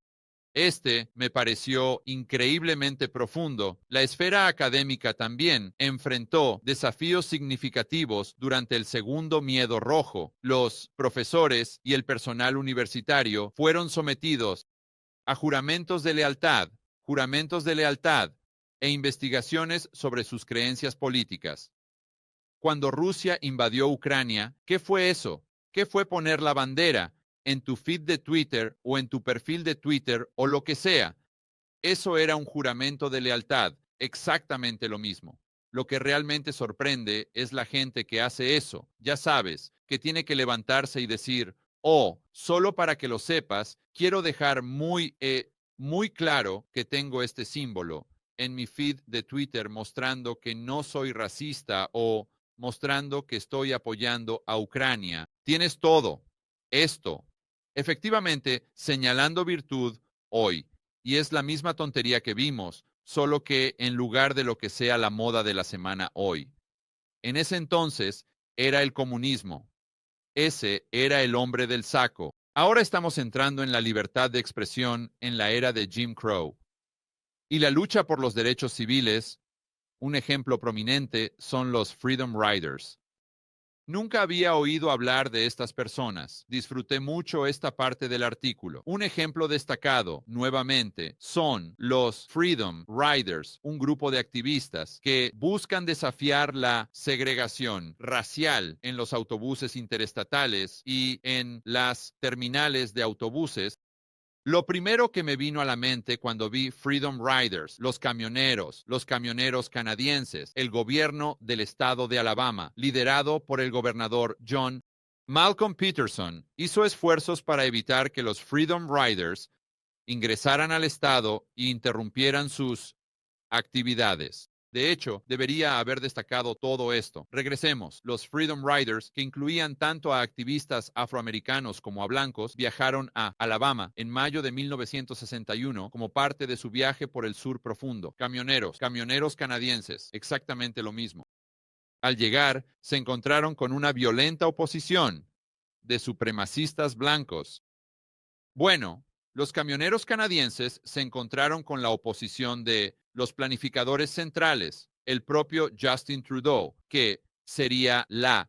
S1: Este me pareció increíblemente profundo. La esfera académica también enfrentó desafíos significativos durante el segundo miedo rojo. Los profesores y el personal universitario fueron sometidos a juramentos de lealtad e investigaciones sobre sus creencias políticas. Cuando Rusia invadió Ucrania, ¿qué fue eso? ¿Qué fue poner la bandera en tu feed de Twitter o en tu perfil de Twitter o lo que sea? Eso era un juramento de lealtad, exactamente lo mismo. Lo que realmente sorprende es la gente que hace eso, ya sabes, que tiene que levantarse y decir, oh, solo para que lo sepas, quiero dejar muy claro que tengo este símbolo en mi feed de Twitter mostrando que no soy racista o mostrando que estoy apoyando a Ucrania. Tienes todo esto, efectivamente, señalando virtud hoy. Y es la misma tontería que vimos, solo que en lugar de lo que sea la moda de la semana hoy. En ese entonces era el comunismo. Ese era el hombre del saco. Ahora estamos entrando en la libertad de expresión en la era de Jim Crow. Y la lucha por los derechos civiles, un ejemplo prominente son los Freedom Riders. Nunca había oído hablar de estas personas. Disfruté mucho esta parte del artículo. Un ejemplo destacado, nuevamente, son los Freedom Riders, un grupo de activistas que buscan desafiar la segregación racial en los autobuses interestatales y en las terminales de autobuses. Lo primero que me vino a la mente cuando vi Freedom Riders, los camioneros canadienses, el gobierno del estado de Alabama, liderado por el gobernador John Malcolm Peterson, hizo esfuerzos para evitar que los Freedom Riders ingresaran al estado e interrumpieran sus actividades. De hecho, debería haber destacado todo esto. Regresemos. Los Freedom Riders, que incluían tanto a activistas afroamericanos como a blancos, viajaron a Alabama en mayo de 1961 como parte de su viaje por el sur profundo. Camioneros canadienses, exactamente lo mismo. Al llegar, se encontraron con una violenta oposición de supremacistas blancos. Bueno, los camioneros canadienses se encontraron con la oposición de los planificadores centrales, el propio Justin Trudeau, que sería la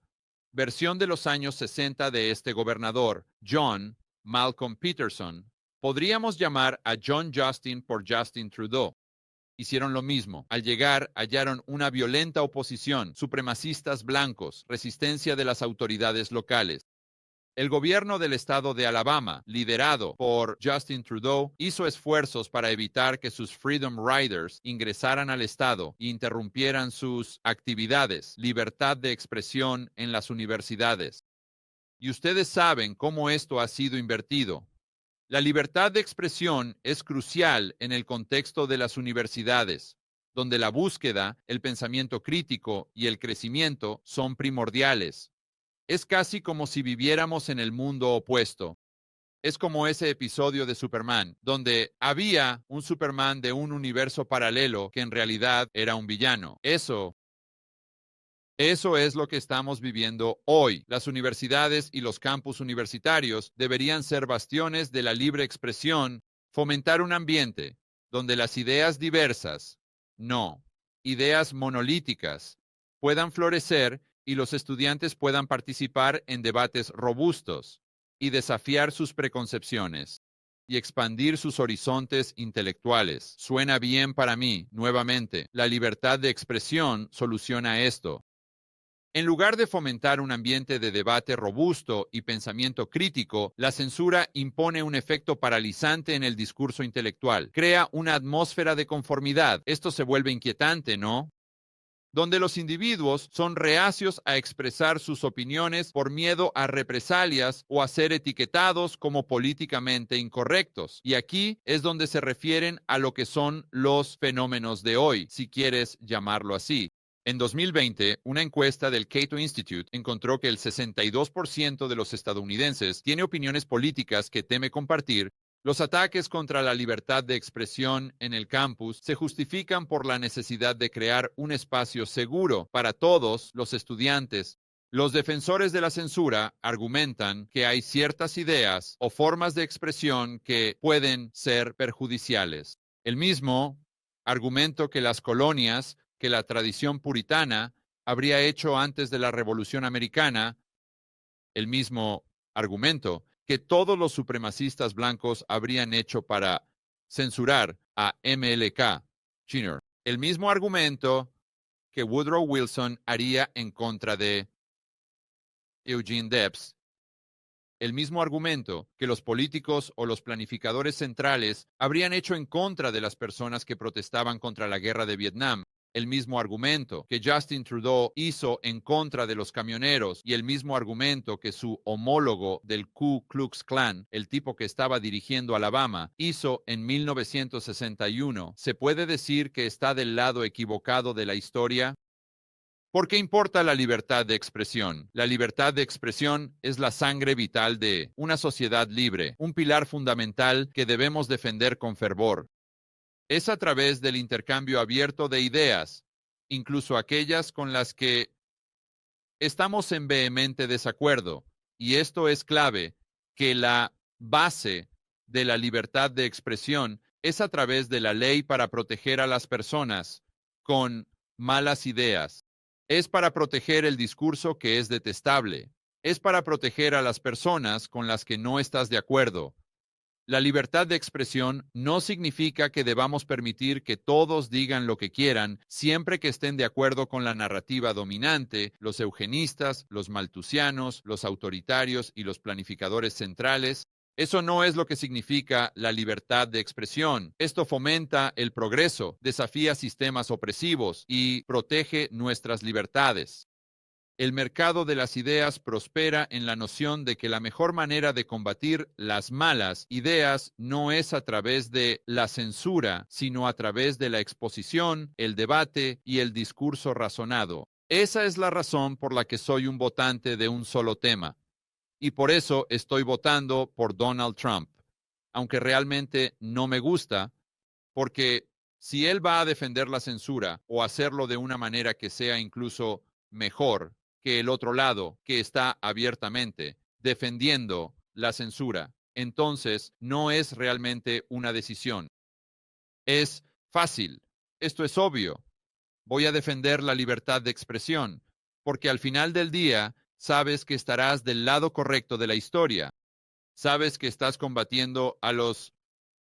S1: versión de los años 60 de este gobernador, John Malcolm Peterson. Podríamos llamar a John Justin por Justin Trudeau. Hicieron lo mismo. Al llegar, hallaron una violenta oposición, supremacistas blancos, resistencia de las autoridades locales. El gobierno del estado de Alabama, liderado por Justin Trudeau, hizo esfuerzos para evitar que sus Freedom Riders ingresaran al estado e interrumpieran sus actividades, libertad de expresión en las universidades. Y ustedes saben cómo esto ha sido invertido. La libertad de expresión es crucial en el contexto de las universidades, donde la búsqueda, el pensamiento crítico y el crecimiento son primordiales. Es casi como si viviéramos en el mundo opuesto. Es como ese episodio de Superman, donde había un Superman de un universo paralelo que en realidad era un villano. Eso es lo que estamos viviendo hoy. Las universidades y los campus universitarios deberían ser bastiones de la libre expresión, fomentar un ambiente donde las ideas diversas, no, ideas monolíticas, puedan florecer y los estudiantes puedan participar en debates robustos y desafiar sus preconcepciones y expandir sus horizontes intelectuales. Suena bien para mí, nuevamente. La libertad de expresión soluciona esto. En lugar de fomentar un ambiente de debate robusto y pensamiento crítico, la censura impone un efecto paralizante en el discurso intelectual. Crea una atmósfera de conformidad. Esto se vuelve inquietante, ¿no? Donde los individuos son reacios a expresar sus opiniones por miedo a represalias o a ser etiquetados como políticamente incorrectos. Y aquí es donde se refieren a lo que son los fenómenos de hoy, si quieres llamarlo así. En 2020, una encuesta del Cato Institute encontró que el 62% de los estadounidenses tiene opiniones políticas que teme compartir. Los ataques contra la libertad de expresión en el campus se justifican por la necesidad de crear un espacio seguro para todos los estudiantes. Los defensores de la censura argumentan que hay ciertas ideas o formas de expresión que pueden ser perjudiciales. El mismo argumento que las colonias, que la tradición puritana habría hecho antes de la Revolución Americana, el mismo argumento que todos los supremacistas blancos habrían hecho para censurar a MLK Jr. El mismo argumento que Woodrow Wilson haría en contra de Eugene Debs. El mismo argumento que los políticos o los planificadores centrales habrían hecho en contra de las personas que protestaban contra la guerra de Vietnam. El mismo argumento que Justin Trudeau hizo en contra de los camioneros y el mismo argumento que su homólogo del Ku Klux Klan, el tipo que estaba dirigiendo Alabama, hizo en 1961. ¿Se puede decir que está del lado equivocado de la historia? ¿Por qué importa la libertad de expresión? La libertad de expresión es la sangre vital de una sociedad libre, un pilar fundamental que debemos defender con fervor. Es a través del intercambio abierto de ideas, incluso aquellas con las que estamos en vehemente desacuerdo, y esto es clave, que la base de la libertad de expresión es a través de la ley para proteger a las personas con malas ideas. Es para proteger el discurso que es detestable. Es para proteger a las personas con las que no estás de acuerdo. La libertad de expresión no significa que debamos permitir que todos digan lo que quieran siempre que estén de acuerdo con la narrativa dominante, los eugenistas, los maltusianos, los autoritarios y los planificadores centrales. Eso no es lo que significa la libertad de expresión. Esto fomenta el progreso, desafía sistemas opresivos y protege nuestras libertades. El mercado de las ideas prospera en la noción de que la mejor manera de combatir las malas ideas no es a través de la censura, sino a través de la exposición, el debate y el discurso razonado. Esa es la razón por la que soy un votante de un solo tema. Y por eso estoy votando por Donald Trump, aunque realmente no me gusta, porque si él va a defender la censura o hacerlo de una manera que sea incluso mejor que el otro lado, que está abiertamente defendiendo la censura, entonces no es realmente una decisión. Es fácil. Esto es obvio. Voy a defender la libertad de expresión, porque al final del día sabes que estarás del lado correcto de la historia. Sabes que estás combatiendo a los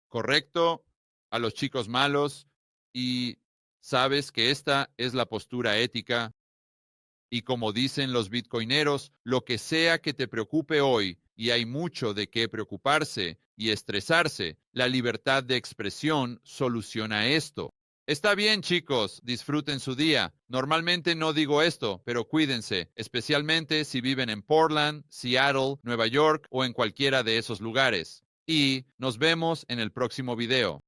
S1: correcto, a los chicos malos, y sabes que esta es la postura ética. Y como dicen los bitcoineros, lo que sea que te preocupe hoy, y hay mucho de qué preocuparse y estresarse, la libertad de expresión soluciona esto. Está bien, chicos, disfruten su día. Normalmente no digo esto, pero cuídense, especialmente si viven en Portland, Seattle, Nueva York o en cualquiera de esos lugares. Y nos vemos en el próximo video.